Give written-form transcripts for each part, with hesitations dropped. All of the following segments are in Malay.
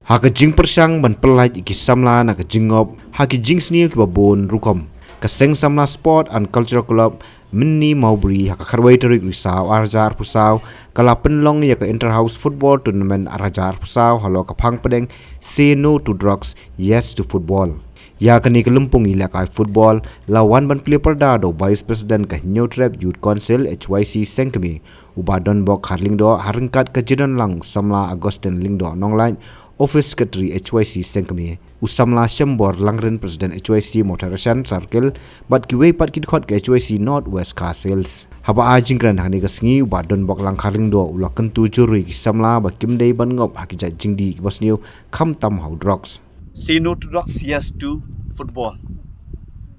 Haka jing persang ban pelai iki samla na ka jingop haki jing sni ki babon rukom ka seng samla sport and cultural club Mini Mowbray haka kharwai tarik risau arjar pusau kala penlong ya ka interhouse football tournament arjar pusau halo ka phang pedeng say no to drugs yes to football ya kani kelumpung ila ka football lawan ban pili perda do vice president ka New Trap Youth Council HYC Sengkemi ubadon bok harling do harengkat ka jidan lang samla Agustin lingdo nonglain Office Secretary HYC Sengkemi usamla Shambor Langren President HYC Motoration Circle bat kiwei pat kidkhot ke HYC Northwest Castles haba ajing kran hani kasngi ubadon bok lang kharing do ulakan tu juri kisamla ba kimdei ban ngop hakija jingdi kibasniu kham tam how drugs say no to drugs, yes to football.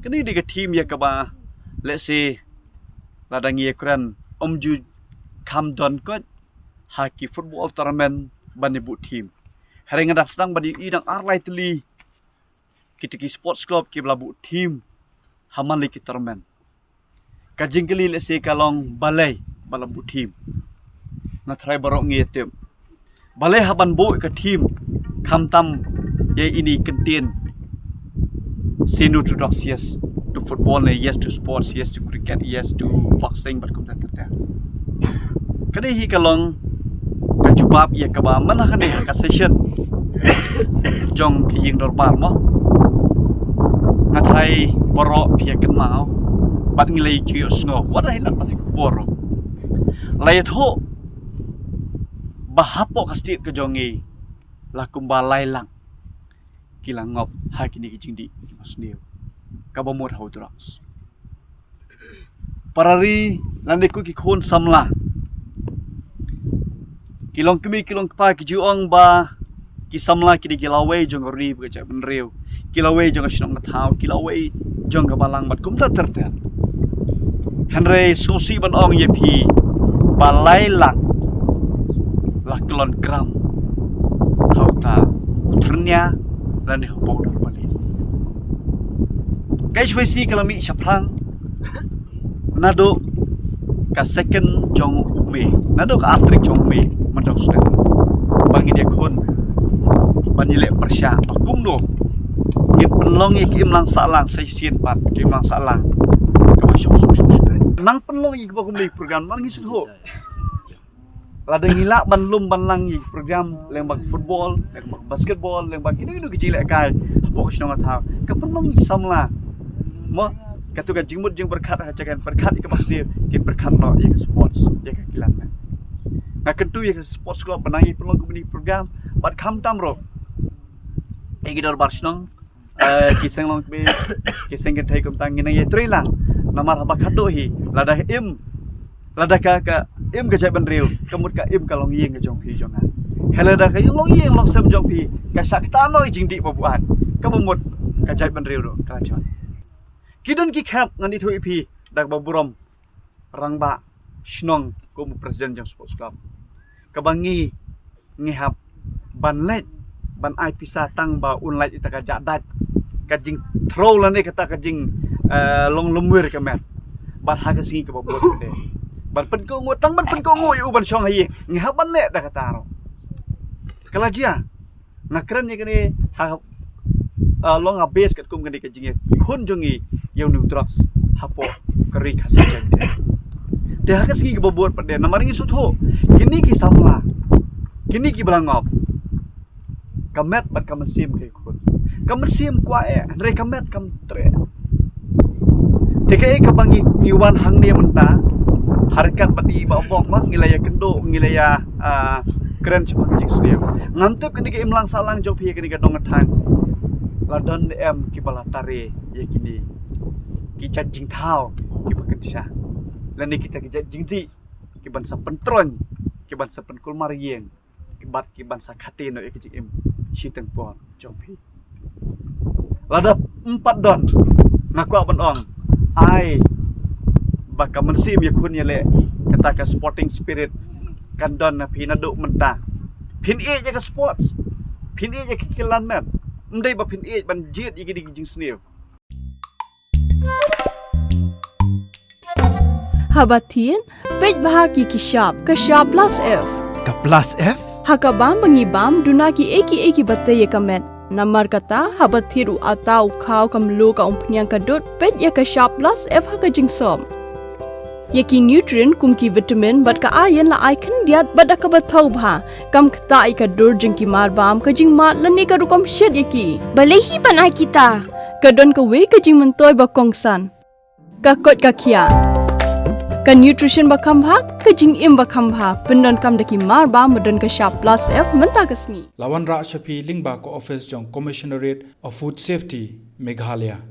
Kini di team ya kaba, let's say, ladang ya keren omju kam don kot haki football tournament bani bu team. Hari ngadak sedang bani idang arlai teli kita ki sports club ki belabu team haman lagi tournament. Kajing kali let's say kalong balai balabu team. Na try barok ngitim. Balai haban bu ke team kam tam ya ini kentin say no to drugs yes to football yes to sports yes to cricket yes to boxing but kum terter kani hi kalong kajubab ya kaba mana kani ka session jong ki ying normal mo ngatai boro pia kan mau bat ngilai chuyo sngo wada hilat pasi ku boro layat ho bahapo ka stit ke jongi lakum balai lang kilang ngop hakini ki jingdi ki masniu kabamur how drugs parari landeku ki khon samla kilong kemi kilong pa ki juong ba ki samla ki di gilawe jong ri bu ja benriu gilawe jong snong na thau gilawe jong ka balang bat kumta terter henry sosi ban ong ye phi balai lang laklon gram hauta utrnya dan di powder balik. Kais wesi kalami syaplang nado ka second jong ume nado ka artrik jong ume mandau sudah bangi dia kon banile persya pakum do ngit penlong ik imlang salang sai sien pat ki imlang salang ka syok nang penlong ik bakum li program man ngisut ho ladang hilak ban lum ban lang yi program lembak football lembak basketball lembak kini kecil kai pok snong tha ka penmong yi samla mo katu ka jingmut jing berkat ha cakan berkat ke pasdi ke berkat no yi sports ya ka kilan na kentu yi sports club banai penlong ku program bat kham tam ro e gidor bar snong kiseng long be kiseng ke thai kum tang ngina ye trilang namar ha bakado hi ladah im ladah ka im ke jaban riu kemut ka im kalong yeng ke jong pi jongan helada ka long yeng long sem jong pi ka sak tamo jingdi babuan ka bumut ka jaban riu do ka chon kidon ki khap ngani thui pi dak baburom rangba snong ko mu present jong sports club ka bangi ngihap ban let ban ai pisa tang ba unlait ita ka jadat ka jing throw lan kata ka jing long lumwer ka mer ban ha ka singi ka babut de ban pen ko ngotang ban pen ko ngoy u ban syong hayi ngaban le dah kata ro kala jia ngakran ni kani ha long a base kat kum kani ka jinge khon jongi yau nu drugs hapo kari khasa jante de ha kasgi ke bobot pade namaringi sutho kini ki samla kini ki balangop kamet bat kamasim ke khon kamasim kwa re kamet kam tre teke ka bangi niwan hang dia menta harkat pati bawang mak ngilaya kendo ngilaya keren cepat jing studio ngantep kini ke imlang salang jong pi kini ke dong thang ladon em ki bala tare ye kini ki chat jing thau ki bakan sha lani kita ki chat jing di ki ban sa pentron ki ban sa pen kul mariyeng ki ban sa khate no ki jing em shiteng pon jong pi ladap 4 don ngaku ban ong ai baka mensim ya kun ya le kata ka sporting spirit kan don na pinado menta pin e ya ka sports pin e ya ka kilan man ndai ba pin e ban jit yi gidi jing sneu Habatin pej bahagi ki shop ka shop plus F Ka Plus F? Hakabam bangibam dunaki eki bataya kamet. Namar kata habat thiru atau kau kamlu ka umpnyang kadut pet ya ka sharp plus F haka jingsom. Yaki nutrient kumki vitamin bat ka ayan la icon diat bat ka bathau bha kam kta ka dur jingki marbam ka jing mat lani ka rukom shed yaki. Balehi banai kita. Kadon ka we ka jing mentoy ba kongsan. Ka kot ka kia. Ka nutrition ba khambha ka jing im ba khambha pendon kam daki marbam medon ka sharp plus F menta kasni. Lawan Ra Shafi Lingba ko office jong Commissionerate of Food Safety Meghalaya.